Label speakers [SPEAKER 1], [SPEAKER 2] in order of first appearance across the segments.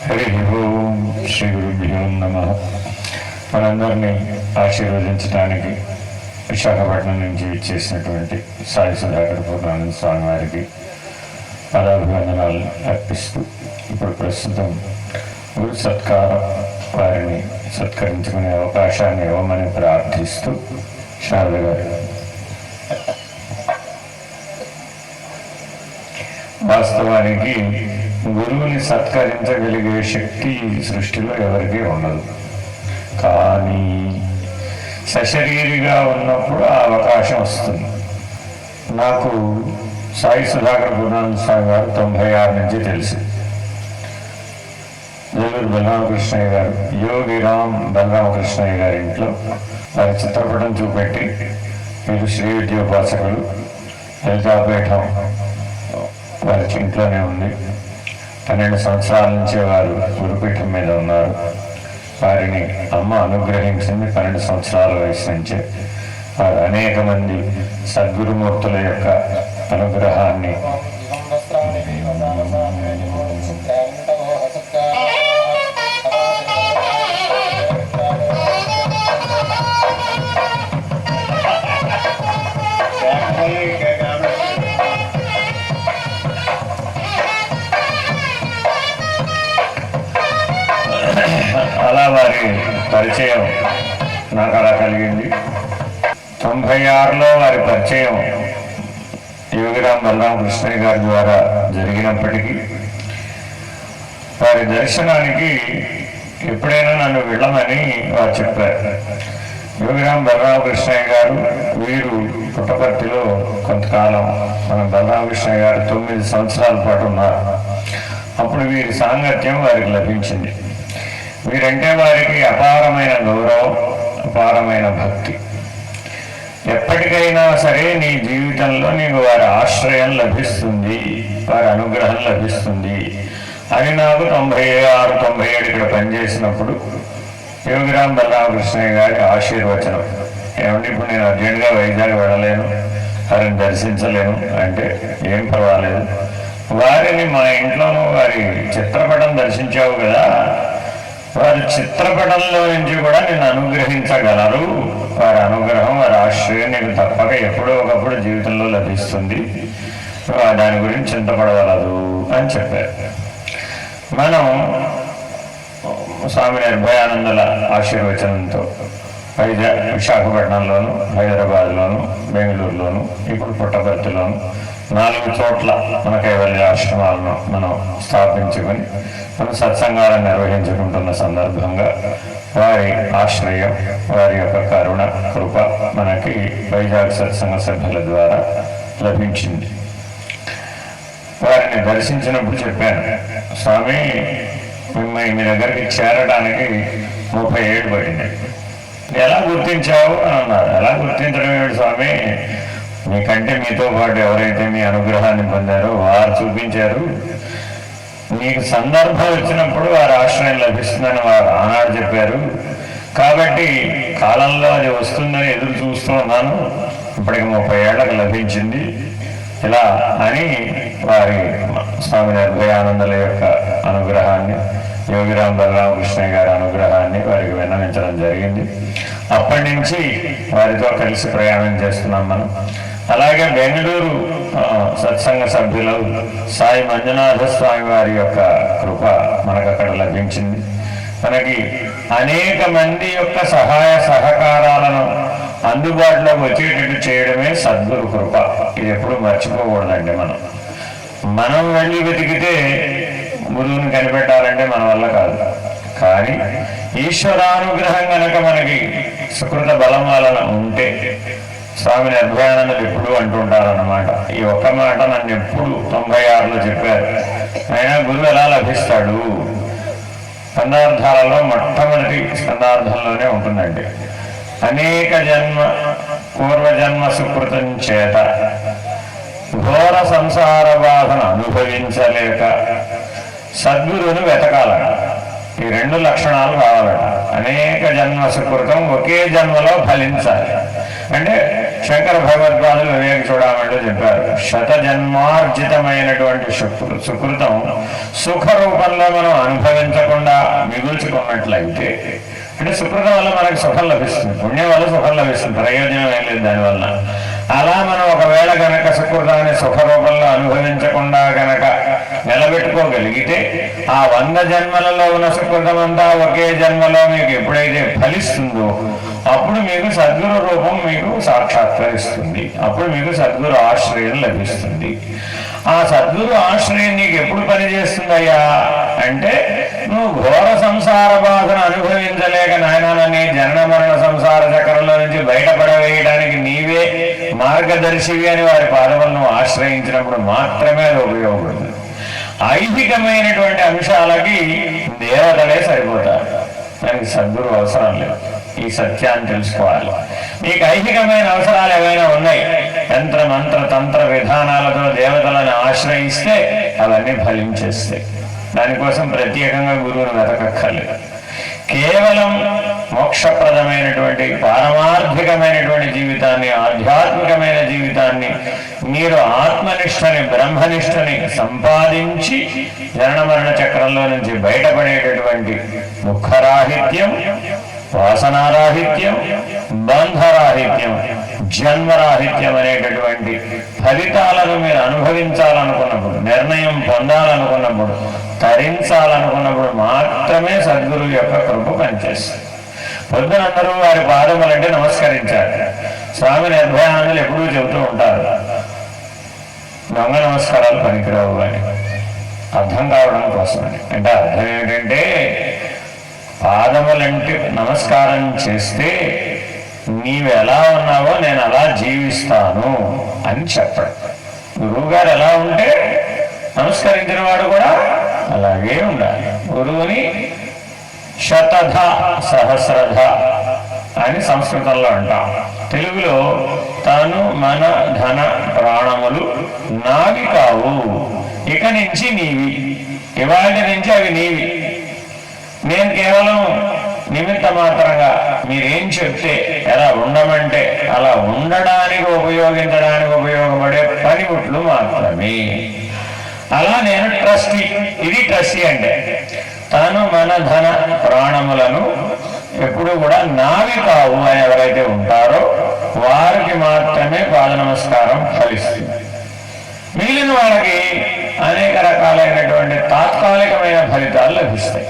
[SPEAKER 1] హరి ఓం శ్రీ గురుభ్యో నమః. మనందరినీ ఆశీర్వదించడానికి విశాఖపట్నం నుంచి ఇచ్చేసినటువంటి సాయి సుధాకర్ పూర్ణానంద స్వామి వారికి పదాభివందనాలు అర్పిస్తూ ఇప్పుడు ప్రస్తుతం గురు సత్కారం వారిని సత్కరించుకునే అవకాశాన్ని ఇవ్వమని ప్రార్థిస్తూ శారద గారు. వాస్తవానికి గురువుని సత్కరించగలిగే శక్తి సృష్టిలో ఎవరికీ ఉండదు. కానీ సశరీరిగా ఉన్నప్పుడు ఆ అవకాశం వస్తుంది. నాకు సాయి సుధాకర్ పూర్ణానంద స్వామి గారు 96 నుంచి తెలిసి, జల్లూరు బలరామకృష్ణయ్య గారు, యోగిరామ్ బలరామకృష్ణయ్య గారి ఇంట్లో వారి చిత్రపటం చూపెట్టి, మీరు శ్రీ విద్యోపాసకులు, లలితాపీఠం వారి ఇంట్లోనే ఉంది, 12 సంవత్సరాల నుంచి వారు గురుపీఠం మీద ఉన్నారు, వారిని అమ్మ అనుగ్రహించింది 12 సంవత్సరాల వయసు నుంచే. వారు అనేక మంది సద్గురుమూర్తుల యొక్క అనుగ్రహాన్ని అలా వారి పరిచయం నాకు అలా కలిగింది. 96లో వారి పరిచయం యోగిరామ్ బలరామకృష్ణయ్య గారి ద్వారా జరిగినప్పటికీ వారి దర్శనానికి ఎప్పుడైనా నన్ను వెళ్ళమని వారు చెప్పారు. యోగిరామ్ బలరామకృష్ణయ్య గారు వీరు పుట్టపర్తిలో కొంతకాలం మన బలరామకృష్ణయ్య గారు 9 సంవత్సరాల పాటు ఉన్నారు. అప్పుడు వీరి సాంగత్యం వారికి లభించింది. వీరంటే వారికి అపారమైన గౌరవం, అపారమైన భక్తి. ఎప్పటికైనా సరే నీ జీవితంలో నీకు వారి ఆశ్రయం లభిస్తుంది, వారి అనుగ్రహం లభిస్తుంది అని నాకు 96, 97 ఇక్కడ పనిచేసినప్పుడు యోగిరామ్ బలరామకృష్ణయ్య గారి ఆశీర్వచనం. ఏమంటే ఇప్పుడు నేను అర్జెంట్గా వైజాగ్ వెళ్ళలేను, వారిని దర్శించలేను అంటే ఏం పర్వాలేదు, వారిని మా ఇంట్లోనూ వారి చిత్రపటం దర్శించావు కదా, వారి చిత్రపటంలో నుంచి కూడా నేను అనుగ్రహించగలరు, వారి అనుగ్రహం, వారి ఆశ్రయం నీకు తప్పక ఎప్పుడో ఒకప్పుడు జీవితంలో లభిస్తుంది, దాని గురించి చింతపడగలదు అని చెప్పారు. మనం స్వామి నిర్భయానందుల ఆశీర్వచనంతో విశాఖపట్నంలోను, హైదరాబాద్లోను, బెంగళూరులోను, ఇప్పుడు పుట్టపర్తిలోను 4 చోట్ల మన కైవల్య ఆశ్రమాలను మనం స్థాపించుకొని మనం సత్సంగాలను నిర్వహించుకుంటున్న సందర్భంగా వారి ఆశ్రయం, వారి యొక్క కరుణ, కృప మనకి వైజాగ్ సత్సంగ సభ్యుల ద్వారా లభించింది. వారిని దర్శించినప్పుడు చెప్పాను, స్వామి మిమ్మల్ని మీ దగ్గరికి చేరడానికి 30 ఏళ్ళు పడింది, ఎలా గుర్తించావు అని అన్నారు. ఎలా గుర్తించడం ఏమిటి స్వామి, మీకంటే మీతో పాటు ఎవరైతే మీ అనుగ్రహాన్ని పొందారో వారు చూపించారు, మీకు సందర్భం వచ్చినప్పుడు వారి ఆశ్రయం లభిస్తుందని వారు ఆనాడు చెప్పారు, కాబట్టి కాలంలో అది వస్తుందని ఎదురు చూస్తూ ఉన్నాను, ఇప్పటికి 30 ఏళ్లకు లభించింది ఇలా అని వారి స్వామి నిర్భయానందుల యొక్క అనుగ్రహాన్ని, యోగిరామ్ బలరామకృష్ణయ్య గారి అనుగ్రహాన్ని వారికి విన్నవించడం జరిగింది. అప్పటి నుంచి వారితో కలిసి ప్రయాణం చేస్తున్నాం మనం. అలాగే బెంగళూరు సత్సంగ సభ్యులు సాయి మంజునాథ స్వామి వారి యొక్క కృప మనకు అక్కడ లభించింది. మనకి అనేక మంది యొక్క సహాయ సహకారాలను అందుబాటులోకి వచ్చేటట్టు చేయడమే సద్గురు కృప. ఇది ఎప్పుడు మర్చిపోకూడదండి. మనం వెళ్ళి వెతికితే గురువుని కనిపెట్టాలంటే మన వల్ల కాదు. కానీ ఈశ్వరానుగ్రహం కనుక మనకి సుకృత బలం వలన ఉంటే, స్వామి నిర్భయానందులు ఎప్పుడు అంటుంటారన్నమాట, ఈ ఒక్క మాట నన్ను ఎప్పుడు 96లో చెప్పారు, అయినా గురువు ఎలా లభిస్తాడు, స్కందార్థాలలో మొట్టమొదటి స్కందార్థంలోనే ఉంటుందండి, అనేక జన్మ పూర్వజన్మ సుకృతం చేత ఘోర సంసార బాధను అనుభవించలేక సద్గురువును వెతకాలట. ఈ 2 లక్షణాలు కావాలట. అనేక జన్మ సుకృతం ఒకే జన్మలో ఫలించాలి అంటే శంకర భగవద్పాదులు వివేక చూడమని చెప్పారు. శతజన్మార్జితమైనటువంటి సుకృతం సుఖ రూపంలో మనం అనుభవించకుండా మిగుల్చుకున్నట్లయితే, అంటే సుకృతం వల్ల మనకు సుఖం లభిస్తుంది, పుణ్యం వల్ల సుఖం లభిస్తుంది, ప్రయోజనం ఏం లేదు దానివల్ల. అలా మనం ఒకవేళ గనక సుకృతాన్ని సుఖ రూపంలో అనుభవించకుండా గనక నిలబెట్టుకోగలిగితే, ఆ 100 జన్మలలో ఉన్న సుకృతం అంతా ఒకే జన్మలో మీకు ఎప్పుడైతే ఫలిస్తుందో అప్పుడు మీకు సద్గురు రూపం మీకు సాక్షాత్కరిస్తుంది. అప్పుడు మీకు సద్గురు ఆశ్రయం లభిస్తుంది. ఆ సద్గురు ఆశ్రయం నీకు ఎప్పుడు పనిచేస్తుందయ్యా అంటే, నువ్వు ఘోర సంసార బాధను అనుభవించలేక నాయనాన్ని జనన మరణ సంసార చక్రంలో నుంచి బయటపడవేయడానికి నీవే మార్గదర్శివి అని వారి పాదములను ఆశ్రయించినప్పుడు మాత్రమే అది ఉపయోగపడుతుంది. ఐహికమైనటువంటి అంశాలకి దేవతలే సరిపోతారు, దానికి సద్గురు అవసరం లేదు. ఈ సత్యాన్ని తెలుసుకోవాలి. మీకు ఐహికమైన అవసరాలు ఏవైనా ఉన్నాయి, యంత్ర మంత్ర తంత్ర విధానాలతో దేవతలను ఆశ్రయిస్తే అవన్నీ ఫలించేస్తాయి. దానికోసం ప్రత్యేకంగా గురువును వెతకక్కర్లేదు. కేవలం మోక్షప్రదమైనటువంటి పారమార్థికమైనటువంటి జీవితాన్ని, ఆధ్యాత్మికమైన జీవితాన్ని మీరు ఆత్మనిష్టని బ్రహ్మనిష్టని సంపాదించి జనన మరణ చక్రంలో నుంచి బయటపడేటటువంటి దుఃఖరాహిత్యం, వాసనారాహిత్యం, బంధరాహిత్యం, జన్మరాహిత్యం అనేటటువంటి ఫలితాలను మీరు అనుభవించాలనుకున్నప్పుడు, నిర్ణయం పొందాలనుకున్నప్పుడు, తరించాలనుకున్నప్పుడు మాత్రమే సద్గురువు యొక్క కృప పనిచేస్తుంది. పొద్దునందరూ వారి పాదములంటే నమస్కరించారు. స్వామి నిర్భయానందులు ఎప్పుడూ చెబుతూ ఉంటారు, దొంగ నమస్కారాలు పనికిరావు అని. అర్థం కావడం కోసమని. అంటే అర్థం ఏమిటంటే, పాదములంటే నమస్కారం చేస్తే నీవు ఎలా ఉన్నావో నేను అలా జీవిస్తాను అని చెప్పడం. గురువు గారు ఎలా ఉంటే నమస్కరించిన వాడు కూడా అలాగే ఉండాలి. గురువుని శతధ సహస్రధ అని సంస్కృతంలో అంటాం. తెలుగులో తాను మన ధన ప్రాణములు నావి కావు, ఇక నుంచి నీవి, ఇవాళ నుంచి అవి నీవి. నేను కేవలం నిమిత్త మాత్రంగా మీరేం చెప్తే ఎలా ఉండమంటే అలా ఉండడానికి ఉపయోగించడానికి ఉపయోగపడే పనిముట్లు మాత్రమే. అలా నేను ట్రస్టీ. ఇది ట్రస్టీ అంటే తాను మన ధన ప్రాణములను ఎప్పుడు కూడా నావి కావు అని ఎవరైతే ఉంటారో వారికి మాత్రమే పాద నమస్కారం ఫలిస్తుంది. మిగిలిన వాళ్ళకి అనేక రకాలైనటువంటి తాత్కాలికమైన ఫలితాలు లభిస్తాయి.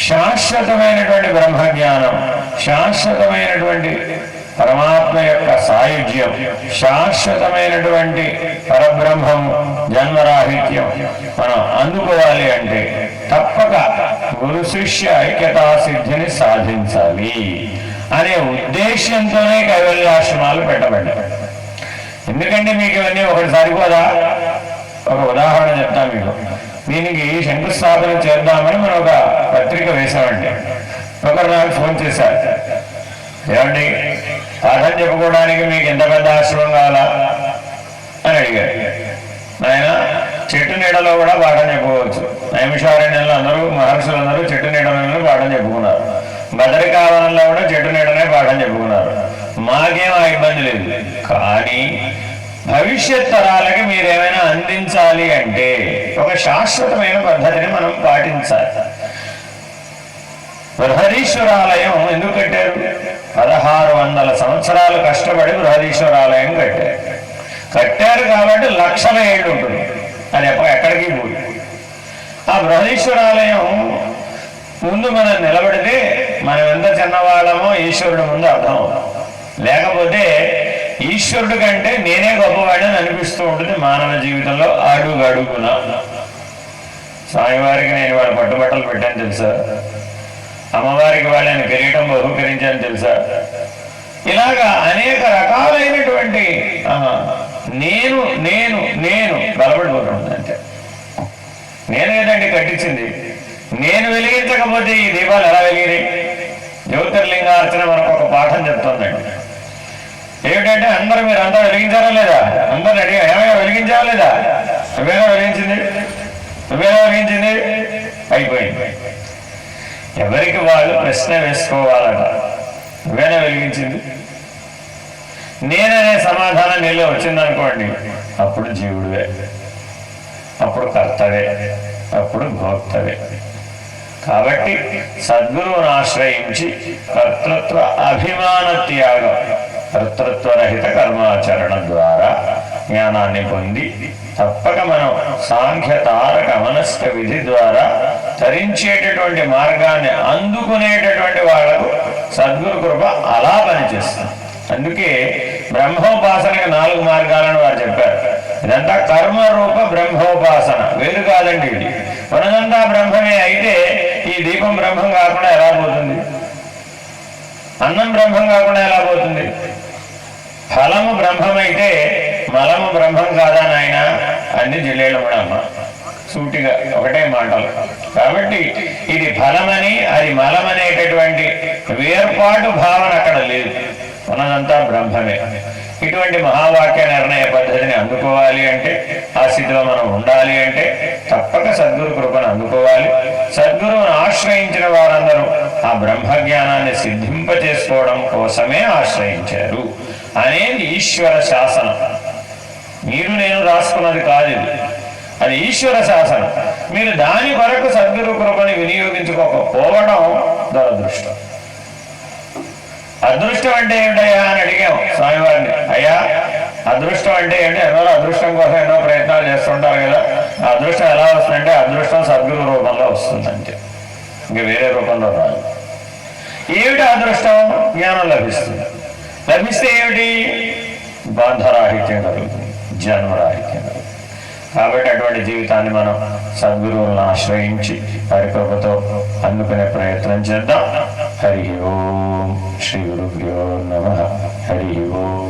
[SPEAKER 1] శాశ్వతమైనటువంటి బ్రహ్మజ్ఞానం, శాశ్వతమైనటువంటి పరమాత్మ యొక్క సాయుధ్యం, శాశ్వతమైనటువంటి పరబ్రహ్మము, జన్మరాహిత్యం మనం అందుకోవాలి అంటే తప్పక గురు శిష్య ఐక్యతా సిద్ధిని సాధించాలి అనే ఉద్దేశ్యంతోనే కైవల్యాశ్రమాలు పెట్టబడ్డాయి. ఎందుకంటే మీకు ఇవన్నీ ఒకటి సరిపోదా? ఒక ఉదాహరణ చెప్తాను మీకు. దీనికి శంకుస్థాపన చేద్దామని మనం ఒక పత్రిక వేశామండి. ఒకరు నాకు ఫోన్ చేశారు, ఏమండి పాఠం చెప్పుకోవడానికి మీకు ఎంత పెద్ద ఆశ్రమం కావాలా అని అడిగారు. ఆయన చెట్టు నీడలో కూడా పాఠం చెప్పుకోవచ్చు. నైమిషారణ్యంలో అందరూ మహర్షులందరూ చెట్టు నీడలో పాఠం చెప్పుకున్నారు. బదరికావనంలో కూడా చెట్టు నీడనే పాఠం చెప్పుకున్నారు. మాకేం ఆ ఇబ్బంది లేదు. కానీ భవిష్యత్ తరాలకి మీరేమైనా అందించాలి అంటే ఒక శాశ్వతమైన పద్ధతిని మనం పాటించాలి. బృహదీశ్వరాలయం ఎందుకు కట్టారు? 1600 సంవత్సరాలు కష్టపడి బృహదీశ్వరాలయం కట్టారు కాబట్టి లక్షల ఏళ్ళు ఉంటుంది. అది ఎక్కడికి పోయి ఆ బృహదీశ్వరాలయం ముందు మనం నిలబడితే మనం ఎంత చిన్నవాళ్ళమో ఈశ్వరుడు ముందు అర్థం. లేకపోతే ఈశ్వరుడు కంటే నేనే గొప్పవాడని అనిపిస్తూ ఉంటుంది మానవ జీవితంలో అడుగడుగున. స్వామివారికి నేను వాడు పట్టుబట్టలు పెట్టాను తెలుసా, అమ్మవారికి వాళ్ళని కిరీటం బహుకరించాను తెలుసా. ఇలాగా అనేక రకాలైనటువంటి నేను నేను నేను బలపడిపోతుంది. అంటే నేను ఏదండి కట్టించింది, నేను వెలిగించకపోతే ఈ దీపాలు ఎలా వెలిగినాయి? జ్యోతిర్లింగార్చన మనకు ఒక పాఠం చెప్తుందండి. ఏమిటంటే అందరూ మీరంతా వెలిగించారా లేదా? అందరూ అడిగా ఏమైనా వెలిగించారా లేదా? నువ్వేనా వెలిగించింది? నువ్వేనా వెలిగించింది? అయిపోయింది. ఎవరికి వాళ్ళు ప్రశ్న వేసుకోవాలట. నువ్వేనా వెలిగించింది? నేననే సమాధానం నీలో వచ్చిందనుకోండి, అప్పుడు జీవుడివే, అప్పుడు కర్తవే, అప్పుడు భోక్తవే. కాబట్టి సద్గురువును ఆశ్రయించి కర్తృత్వ అభిమాన త్యాగం, కర్తృత్వరహిత కర్మాచరణ ద్వారా జ్ఞానాన్ని పొంది తప్పక మనం సాంఖ్య తారక మనస్క విధి ద్వారా తరించేటటువంటి మార్గాన్ని అందుకునేటటువంటి వాళ్లకు సద్గురు కృప అలా పనిచేస్తుంది. అందుకే బ్రహ్మోపాసనకి 4 మార్గాలను వారు చెప్పారు. ఇదంతా కర్మరూప బ్రహ్మోపాసన, వేరు కాదండి. ఇది మనదంతా బ్రహ్మమే అయితే ఈ దీపం బ్రహ్మం కాకుండా ఎలా పోతుంది? అన్నం బ్రహ్మం కాకుండా ఎలా పోతుంది? ఫలము బ్రహ్మమైతే మలము బ్రహ్మం కాదా నాయన? అన్ని జిల్లేళ్ళు కూడా అమ్మ సూటిగా ఒకటే మాటలు. కాబట్టి ఇది ఫలమని అది మలమనేటటువంటి వేర్పాటు భావన అక్కడ లేదు, ఉన్నదంతా బ్రహ్మమే. ఇటువంటి మహావాక్య నిర్ణయ పద్ధతిని అందుకోవాలి అంటే, ఆ స్థితిలో మనం ఉండాలి అంటే తప్పక సద్గురు కృపను అందుకోవాలి. సద్గురువును ఆశ్రయించిన వారందరూ ఆ బ్రహ్మజ్ఞానాన్ని సిద్ధింపచేసుకోవడం కోసమే ఆశ్రయించారు అనేది ఈశ్వర శాసనం. మీరు నేను రాసుకున్నది కాదు, అది ఈశ్వర శాసనం. మీరు దాని కొరకు సద్గురు కృపని వినియోగించుకోకపోవడం దురదృష్టం. అదృష్టం అంటే ఏమిటయ్యా అని అడిగాం స్వామివారిని. అయ్యా అదృష్టం అంటే ఏంటి? ఎన్నో అదృష్టం కోసం ఎన్నో ప్రయత్నాలు చేస్తుంటారు కదా, ఆ అదృష్టం ఎలా వస్తుందంటే అదృష్టం సద్గురు రూపంలో వస్తుందంటే, ఇంకా వేరే రూపంలో రాదు. ఏమిటి అదృష్టం? జ్ఞానం లభిస్తుంది. లభిస్తే ఏమిటి? బంధరాహిత్యం కలుగుతుంది, జన్మరాహిత్యం కలుగుతుంది. కాబట్టి అటువంటి జీవితాన్ని మనం సద్గురువులను ఆశ్రయించి పరికృపతో అందుకునే ప్రయత్నం చేద్దాం. హరి ఓం. శ్రీ గురుభ్యో నమః. హరి ఓం.